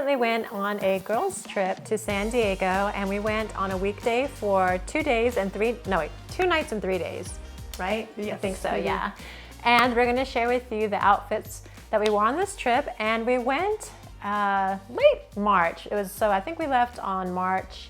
recently went on a girls trip to San Diego, and we went on a weekday for 2 days and 2 nights and 3 days, right? Yes, I think so, yeah. And we're gonna share with you the outfits that we wore on this trip, and we went late March. I think we left on March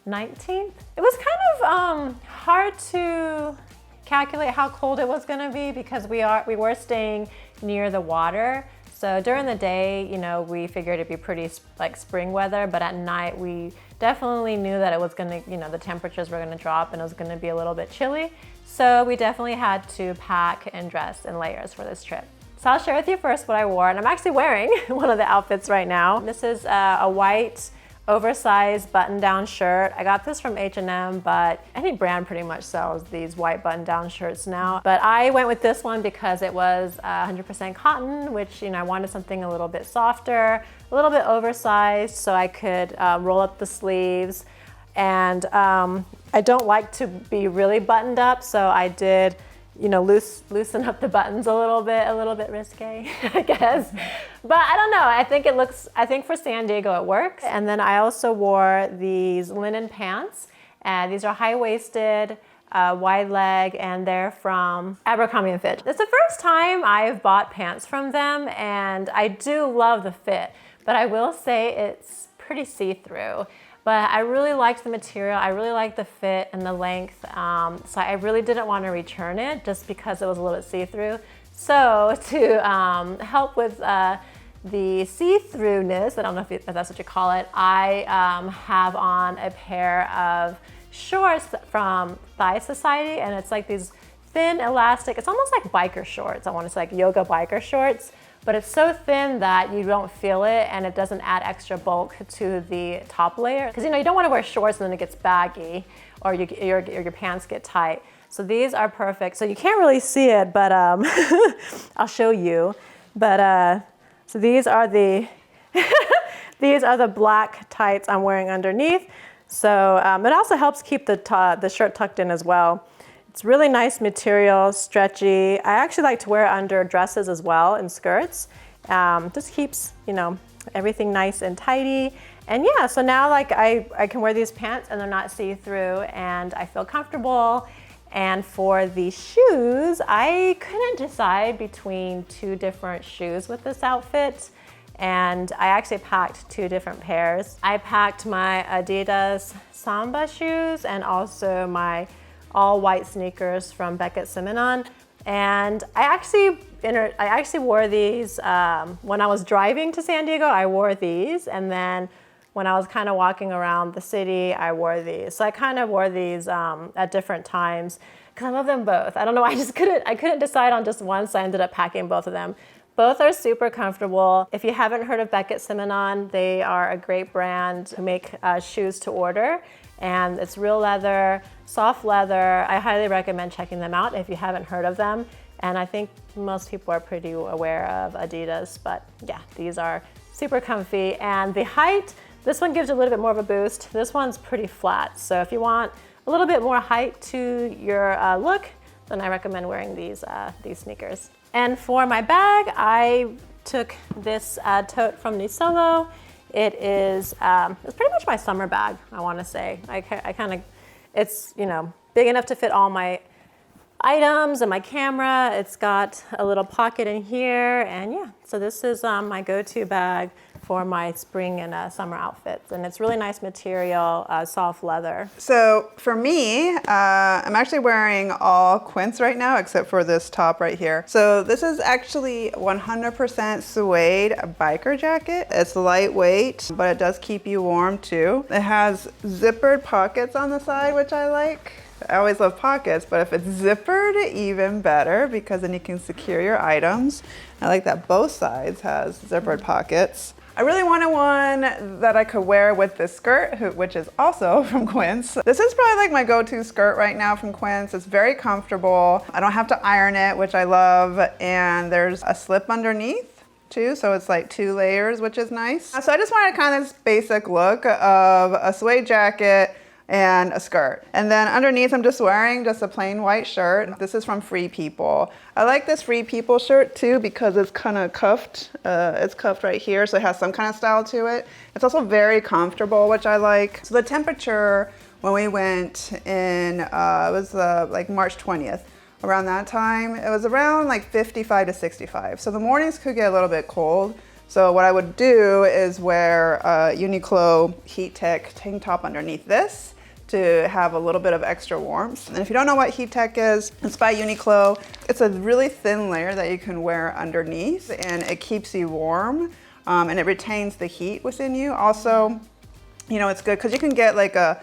19th. It was kind of hard to calculate how cold it was gonna be because we were staying near the water. So during the day, you know, we figured it'd be pretty like spring weather, but at night we definitely knew that it was gonna, you know, the temperatures were gonna drop and it was gonna be a little bit chilly. So we definitely had to pack and dress in layers for this trip. So I'll share with you first what I wore, and I'm actually wearing one of the outfits right now. This is a white oversized button-down shirt. I got this from H&M, but any brand pretty much sells these white button-down shirts now. But I went with this one because it was 100% cotton, which, you know, I wanted something a little bit softer, a little bit oversized, so I could roll up the sleeves. And I don't like to be really buttoned up, so I did, you know, loosen up the buttons a little bit risque, I guess. But I don't know, I think for San Diego it works. And then I also wore these linen pants. These are high-waisted, wide leg, and they're from Abercrombie & Fitch. It's the first time I've bought pants from them, and I do love the fit, but I will say it's pretty see-through. But I really liked the material, I really liked the fit and the length, so I really didn't want to return it just because it was a little bit see-through. So to help with the see-throughness, I don't know if that's what you call it, I have on a pair of shorts from Thigh Society, and it's like these thin elastic, it's almost like biker shorts, I want to say like yoga biker shorts. But it's so thin that you don't feel it and it doesn't add extra bulk to the top layer. Because, you know, you don't want to wear shorts and then it gets baggy or your pants get tight. So these are perfect. So you can't really see it, but I'll show you. But so these are the these are the black tights I'm wearing underneath. So it also helps keep the shirt tucked in as well. It's really nice material, stretchy. I actually like to wear it under dresses as well and skirts. Just keeps, you know, everything nice and tidy. And yeah, so now like I can wear these pants and they're not see-through and I feel comfortable. And for the shoes, I couldn't decide between 2 different shoes with this outfit. And I actually packed 2 different pairs. I packed my Adidas Samba shoes and also my all white sneakers from Beckett Simonon. And I actually wore these when I was driving to San Diego, I wore these. And then when I was kind of walking around the city, I wore these. So I kind of wore these at different times because I love them both. I don't know, I couldn't decide on just one, so I ended up packing both of them. Both are super comfortable. If you haven't heard of Beckett Simonon, they are a great brand who make shoes to order. And it's real leather, soft leather. I highly recommend checking them out if you haven't heard of them. And I think most people are pretty aware of Adidas, but yeah, these are super comfy. And the height, this one gives you a little bit more of a boost. This one's pretty flat. So if you want a little bit more height to your look, then I recommend wearing these sneakers. And for my bag, I took this tote from Nisolo. It's pretty much my summer bag, I want to say. It's, you know, big enough to fit all my items and my camera. It's got a little pocket in here, and yeah, so this is my go-to bag for my spring and summer outfits, and it's really nice material, soft leather. So for me, I'm actually wearing all Quince right now except for this top right here. So this is actually 100% suede biker jacket. It's lightweight, but it does keep you warm too. It has zippered pockets on the side, which I like. I always love pockets, but if it's zippered, even better because then you can secure your items. I like that both sides has zippered pockets. I really wanted one that I could wear with this skirt, which is also from Quince. This is probably like my go-to skirt right now from Quince. It's very comfortable. I don't have to iron it, which I love. And there's a slip underneath too, so it's like 2 layers, which is nice. So I just wanted kind of this basic look of a suede jacket, and a skirt. And then underneath I'm just wearing just a plain white shirt. This is from Free People. I like this Free People shirt too because it's kind of cuffed. It's cuffed right here, so it has some kind of style to it. It's also very comfortable, which I like. So the temperature when we went in, it was like March 20th. Around that time, it was around like 55 to 65. So the mornings could get a little bit cold. So what I would do is wear a Uniqlo Heattech tank top underneath this to have a little bit of extra warmth. And if you don't know what Heattech is, it's by Uniqlo. It's a really thin layer that you can wear underneath and it keeps you warm and it retains the heat within you. Also, you know, it's good because you can get like a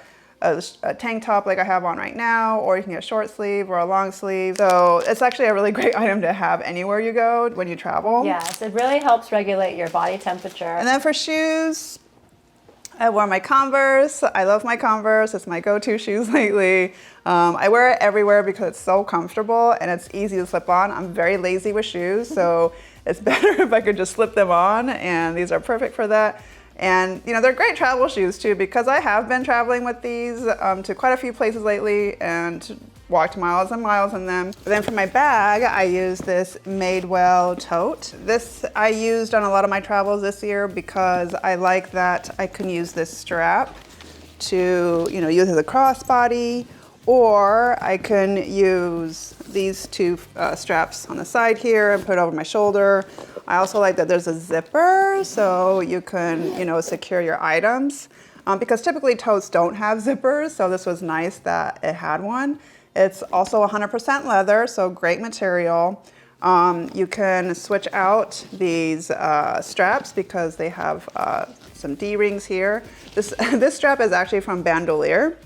tank top like I have on right now, or you can get a short sleeve or a long sleeve. So it's actually a really great item to have anywhere you go when you travel. Yes, it really helps regulate your body temperature. And then for shoes, I wore my Converse. I love my Converse. It's my go-to shoes lately. I wear it everywhere because it's so comfortable and it's easy to slip on. I'm very lazy with shoes, so it's better if I could just slip them on, and these are perfect for that. And you know, they're great travel shoes too because I have been traveling with these to quite a few places lately and walked miles and miles in them. Then for my bag, I use this Madewell tote. This I used on a lot of my travels this year because I like that I can use this strap to, you know, use as a crossbody, or I can use these two straps on the side here and put it over my shoulder. I also like that there's a zipper so you can, you know, secure your items because typically totes don't have zippers, so this was nice that it had one. It's also 100% leather, so great material. You can switch out these straps because they have some D-rings here. This strap is actually from Bandolier.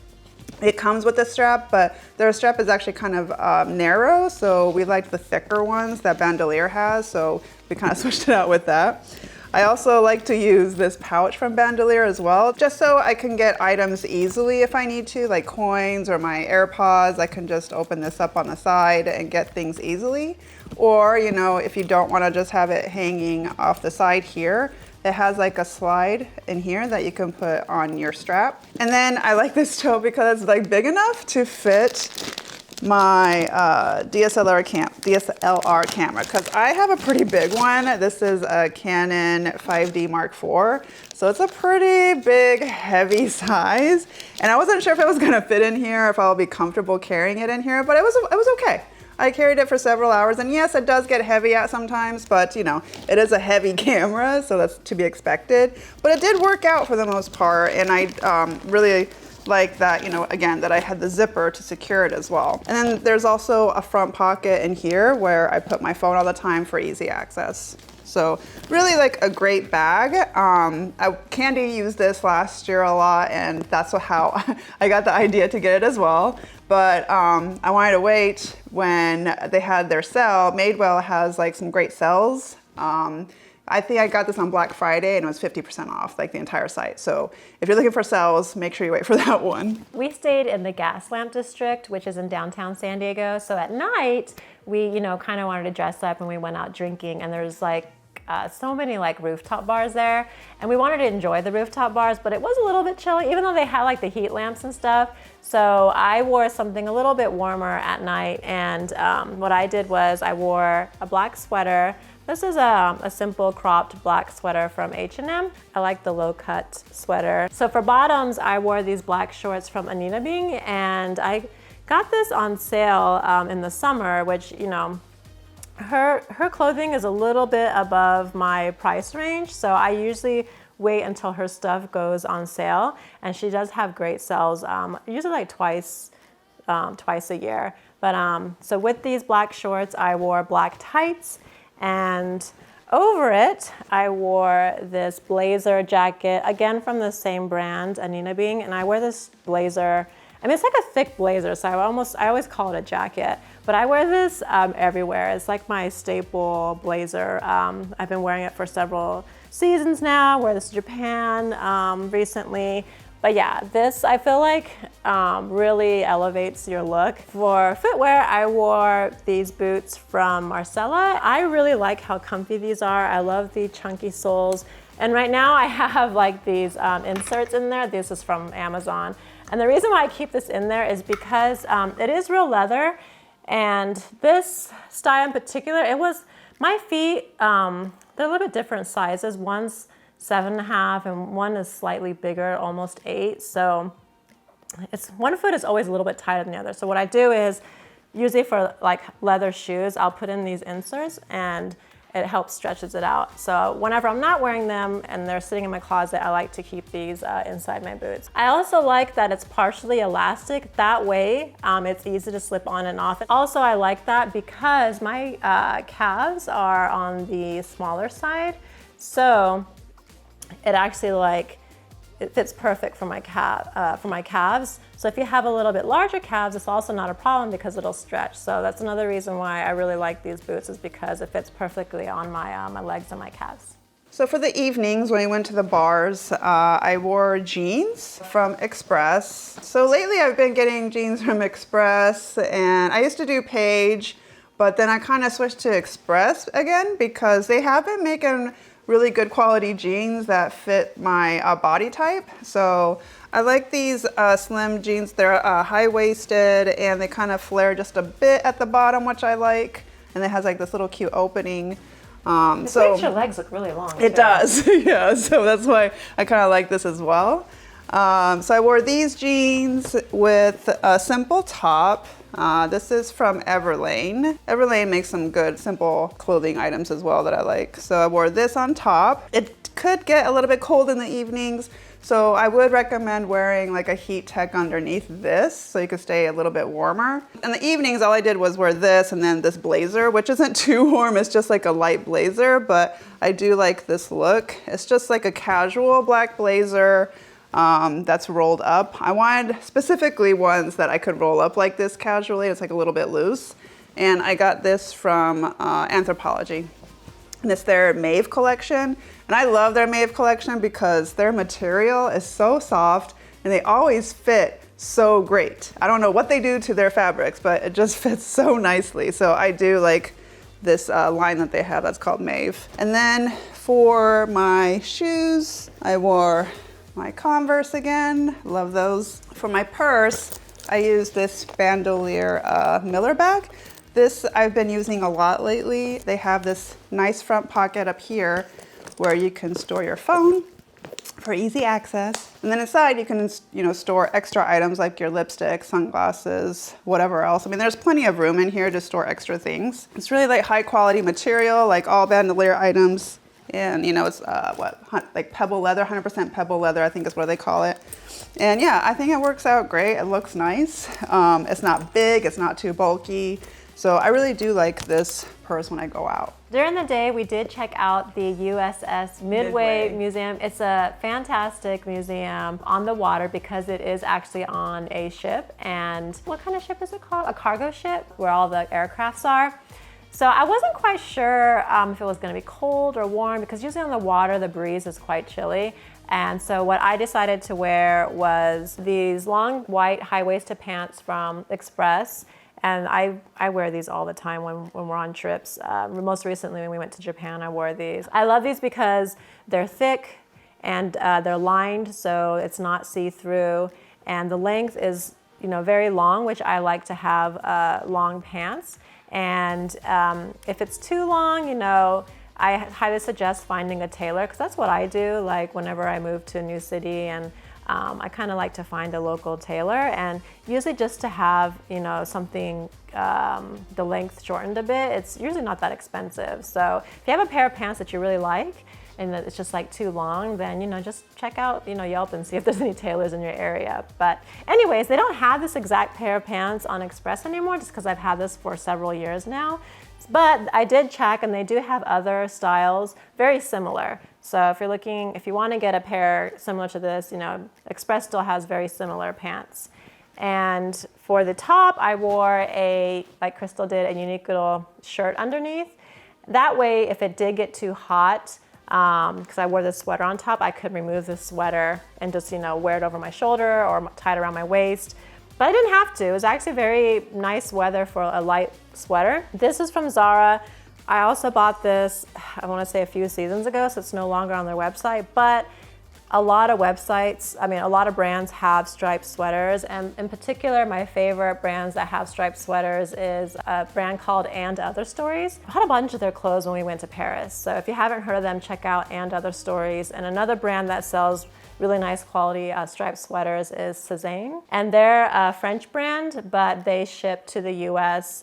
It comes with a strap, but their strap is actually kind of narrow, so we like the thicker ones that Bandolier has, so we kind of switched it out with that. I also like to use this pouch from Bandolier as well, just so I can get items easily if I need to, like coins or my AirPods. I can just open this up on the side and get things easily. Or, you know, if you don't want to just have it hanging off the side here, it has like a slide in here that you can put on your strap. And then I like this tote because it's like big enough to fit my DSLR camera because I have a pretty big one. This is a Canon 5D Mark IV. So it's a pretty big, heavy size. And I wasn't sure if it was gonna fit in here, if I'll be comfortable carrying it in here, but it was okay. I carried it for several hours, and yes, it does get heavy at sometimes, but you know, it is a heavy camera, so that's to be expected. But it did work out for the most part, and I really like that, you know, again, that I had the zipper to secure it as well. And then there's also a front pocket in here where I put my phone all the time for easy access. So really like a great bag. Candy used this last year a lot, and that's how I got the idea to get it as well. But I wanted to wait when they had their sale. Madewell has like some great sales. I think I got this on Black Friday and it was 50% off, like the entire site. So if you're looking for sales, make sure you wait for that one. We stayed in the Gaslamp District, which is in downtown San Diego. So at night, we, you know, kind of wanted to dress up and we went out drinking, and there's like so many like rooftop bars there, and we wanted to enjoy the rooftop bars, but it was a little bit chilly, even though they had like the heat lamps and stuff. So I wore something a little bit warmer at night, and what I did was I wore a black sweater. This is a simple cropped black sweater from H&M. I like the low cut sweater. So for bottoms, I wore these black shorts from Anine Bing, and I got this on sale in the summer, which, you know, her clothing is a little bit above my price range, so I usually wait until her stuff goes on sale, and she does have great sales, usually like twice a year. But so with these black shorts, I wore black tights, and over it, I wore this blazer jacket, again from the same brand, Anine Bing, and I wear this blazer. I mean, it's like a thick blazer, so I always call it a jacket, but I wear this everywhere. It's like my staple blazer. I've been wearing it for several seasons now. I wear this to Japan recently. But yeah, this I feel like really elevates your look. For footwear, I wore these boots from Marcella. I really like how comfy these are. I love the chunky soles. And right now I have like these inserts in there. This is from Amazon. And the reason why I keep this in there is because it is real leather. And this style in particular, it was, my feet, they're a little bit different sizes. One's 7.5 and one is slightly bigger, almost 8. So it's, one foot is always a little bit tighter than the other. So what I do is, usually for like leather shoes, I'll put in these inserts and it helps stretches it out. So whenever I'm not wearing them and they're sitting in my closet, I like to keep these inside my boots. I also like that it's partially elastic. That way, it's easy to slip on and off. Also, I like that because my calves are on the smaller side. So it actually it fits perfect for my calves. So if you have a little bit larger calves, it's also not a problem because it'll stretch. So that's another reason why I really like these boots, is because it fits perfectly on my legs and my calves. So for the evenings when I went to the bars, I wore jeans from Express. So lately I've been getting jeans from Express, and I used to do Page, but then I kind of switched to Express again because they have been making really good quality jeans that fit my body type. So I like these slim jeans. They're high-waisted and they kind of flare just a bit at the bottom, which I like. And it has like this little cute opening. It makes your legs look really long. It does, yeah. So that's why I kind of like this as well. So I wore these jeans with a simple top. This is from Everlane. Everlane makes some good simple clothing items as well that I like. So I wore this on top. It could get a little bit cold in the evenings, so I would recommend wearing like a heat tech underneath this so you could stay a little bit warmer. In the evenings, all I did was wear this and then this blazer, which isn't too warm. It's just like a light blazer, but I do like this look. It's just like a casual black blazer that's rolled up. I wanted specifically ones that I could roll up like this casually. It's like a little bit loose. And I got this from Anthropologie. And it's their Maeve collection. And I love their Maeve collection because their material is so soft and they always fit so great. I don't know what they do to their fabrics, but it just fits so nicely. So I do like this line that they have that's called Maeve. And then for my shoes, I wore my Converse again. Love those. For my purse, I use this Bandolier Miller bag. This I've been using a lot lately. They have this nice front pocket up here where you can store your phone for easy access. And then inside you can, store extra items like your lipstick, sunglasses, whatever else. I mean, there's plenty of room in here to store extra things. It's really like high quality material, like all Bandolier items. And it's like pebble leather, 100% pebble leather, I think is what they call it. And yeah, I think it works out great. It looks nice. It's not big, it's not too bulky. So I really do like this purse when I go out. During the day, we did check out the USS Midway Museum. It's a fantastic museum on the water because it is actually on a ship. And what kind of ship is it called? A cargo ship, where all the aircrafts are. So I wasn't quite sure if it was going to be cold or warm, because usually on the water the breeze is quite chilly. And so what I decided to wear was these long white high-waisted pants from Express. And I wear these all the time when we're on trips. Most recently when we went to Japan, I wore these. I love these because they're thick and they're lined, so it's not see-through. And the length is very long, which I like to have long pants. And if it's too long, I highly suggest finding a tailor, because that's what I do. Like whenever I move to a new city, and I kind of like to find a local tailor, and usually just to have something the length shortened a bit. It's usually not that expensive. So if you have a pair of pants that you really like and that it's just like too long, then just check out Yelp and see if there's any tailors in your area. But anyways, they don't have this exact pair of pants on Express anymore, just because I've had this for several years now. But I did check, and they do have other styles very similar. So if you want to get a pair similar to this, Express still has very similar pants. And for the top, I wore like Crystal did, a unique little shirt underneath. That way, if it did get too hot, because I wore this sweater on top, I could remove this sweater and just wear it over my shoulder or tie it around my waist. But I didn't have to. It was actually very nice weather for a light sweater. This is from Zara. I also bought this, I want to say a few seasons ago, so it's no longer on their website, but a lot of websites, I mean, a lot of brands have striped sweaters, and in particular, my favorite brands that have striped sweaters is a brand called And Other Stories. I had a bunch of their clothes when we went to Paris, so if you haven't heard of them, check out And Other Stories. And another brand that sells really nice quality striped sweaters is Cezanne. And they're a French brand, but they ship to the US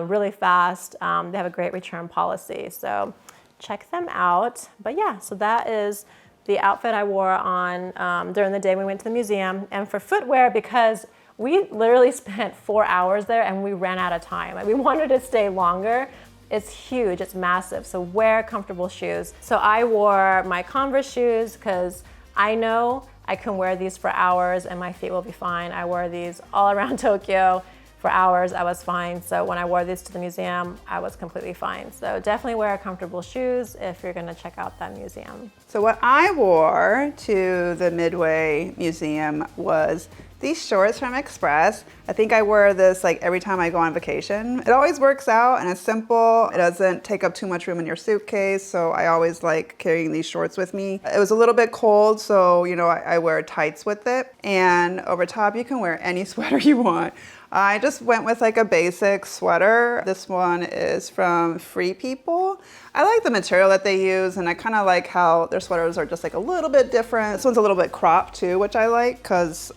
really fast. They have a great return policy, so check them out. But yeah, so that is the outfit I wore on during the day we went to the museum. And for footwear, because we literally spent 4 hours there and we ran out of time. Like, we wanted to stay longer. It's huge, it's massive, so wear comfortable shoes. So I wore my Converse shoes because I know I can wear these for hours and my feet will be fine. I wore these all around Tokyo for hours, I was fine. So when I wore these to the museum, I was completely fine. So definitely wear comfortable shoes if you're gonna check out that museum. So what I wore to the Midway Museum was these shorts from Express. I think I wear this like every time I go on vacation. It always works out and it's simple. It doesn't take up too much room in your suitcase, so I always like carrying these shorts with me. It was a little bit cold, so you know I wear tights with it. And over top, you can wear any sweater you want. I just went with like a basic sweater. This one is from Free People. I like the material that they use, and I kind of like how their sweaters are just like a little bit different. This one's a little bit cropped too, which I like because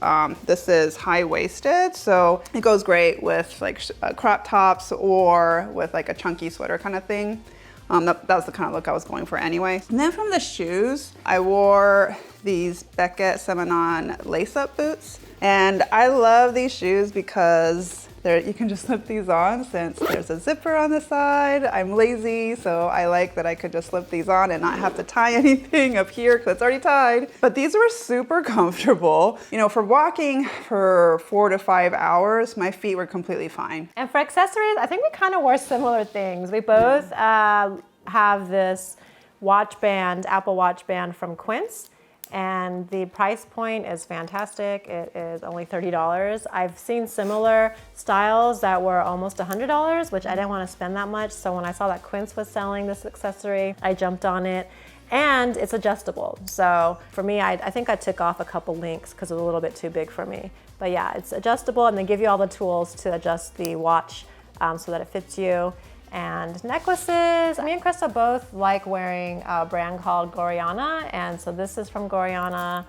this is high-waisted, so it goes great with like crop tops or with like a chunky sweater kind of thing. That was the kind of look I was going for anyway. And then from the shoes, I wore these Beckett Seminon lace-up boots. And I love these shoes because you can just slip these on since there's a zipper on the side. I'm lazy, so I like that I could just slip these on and not have to tie anything up here because it's already tied. But these were super comfortable. You know, for walking for 4 to 5 hours, my feet were completely fine. And for accessories, I think we kind of wore similar things. We both have this watch band, Apple Watch band from Quince. And the price point is fantastic. It is only $30. I've seen similar styles that were almost $100, which I didn't want to spend that much. So when I saw that Quince was selling this accessory, I jumped on it. And it's adjustable. So for me, I think I took off a couple links because it was a little bit too big for me. But yeah, it's adjustable, and they give you all the tools to adjust the watch so that it fits you. And necklaces, me and Krista both like wearing a brand called Gorjana, and so this is from Gorjana,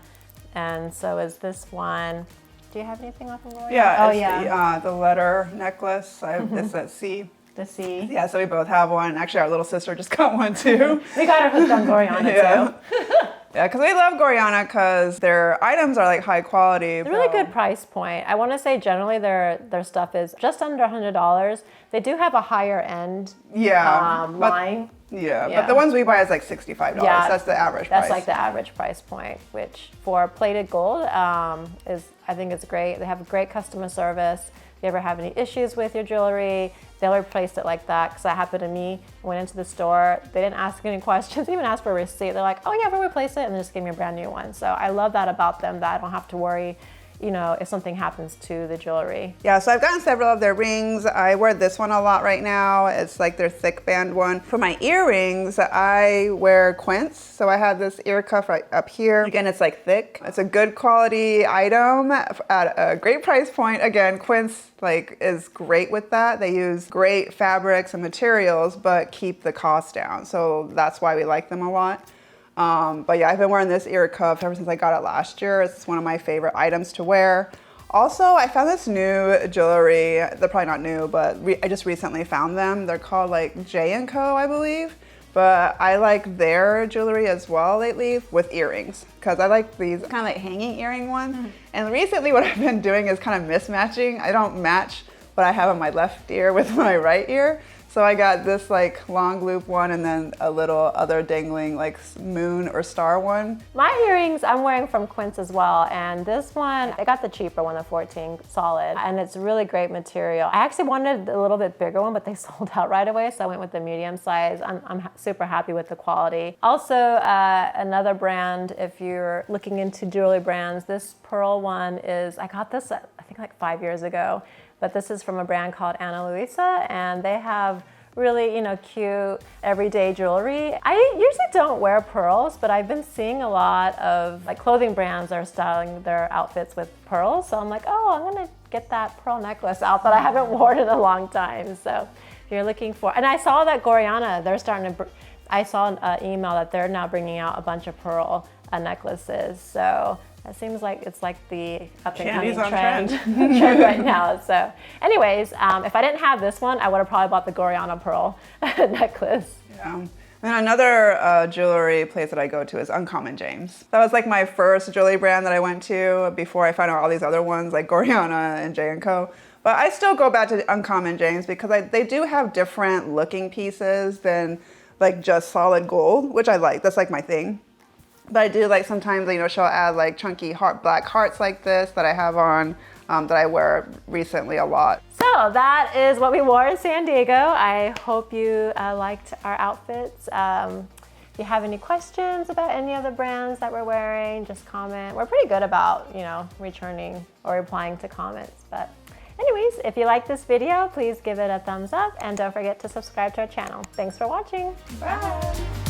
and so is this one. Do you have anything off from Gorjana? Yeah, it's the letter necklace. It's at C. The C. Yeah, so we both have one. Actually, our little sister just got one too. We got her hooked on Gorjana too. Yeah, because we love Gorjana because their items are like high quality. They're really good price point. I want to say generally their stuff is just under $100. They do have a higher end line. Yeah, but the ones we buy is like $65. Yeah, that's the average price. That's like the average price point, which for plated gold I think it's great. They have great customer service. If you ever have any issues with your jewelry, they'll replace it like that, because that happened to me. I went into the store, they didn't ask any questions, they even asked for a receipt. They're like, oh yeah, we'll replace it, and they just gave me a brand new one. So I love that about them, that I don't have to worry, you know, if something happens to the jewelry. Yeah, so I've gotten several of their rings. I wear this one a lot right now. It's like their thick band one. For my earrings, I wear Quince. So I have this ear cuff right up here. Again, it's like thick. It's a good quality item at a great price point. Again, Quince is great with that. They use great fabrics and materials, but keep the cost down. So that's why we like them a lot. But yeah, I've been wearing this ear cuff ever since I got it last year. It's one of my favorite items to wear. Also, I found this new jewelry. They're probably not new, but I just recently found them. They're called like J & Co, I believe. But I like their jewelry as well lately with earrings, because I like these kind of like hanging earring ones. Mm-hmm. And recently what I've been doing is kind of mismatching. I don't match what I have on my left ear with my right ear. So I got this like long loop one and then a little other dangling like moon or star one. My earrings I'm wearing from Quince as well, and this one, I got the cheaper one, the 14 solid, and it's really great material. I actually wanted a little bit bigger one, but they sold out right away, so I went with the medium size. I'm super happy with the quality. Also, another brand, if you're looking into jewelry brands, this pearl one is, I got this I think like 5 years ago. But this is from a brand called Ana Luisa, and they have really, cute everyday jewelry. I usually don't wear pearls, but I've been seeing a lot of like clothing brands are styling their outfits with pearls. So I'm like, oh, I'm gonna get that pearl necklace out that I haven't worn in a long time. So if you're looking for, and I saw that Gorjana, they're starting to, I saw an email that they're now bringing out a bunch of pearl necklaces. So it seems like it's like the up and coming trend right now. So anyways, if I didn't have this one, I would have probably bought the Gorjana pearl necklace. Yeah. And another jewelry place that I go to is Uncommon James. That was like my first jewelry brand that I went to before I found out all these other ones like Gorjana and J&Co. But I still go back to Uncommon James because they do have different looking pieces than like just solid gold, which I like. That's like my thing. But I do like sometimes, she'll add like chunky black hearts like this that I have on, that I wear recently a lot. So that is what we wore in San Diego. I hope you liked our outfits. If you have any questions about any of the brands that we're wearing, just comment. We're pretty good about, returning or replying to comments. But anyways, if you like this video, please give it a thumbs up and don't forget to subscribe to our channel. Thanks for watching. Bye.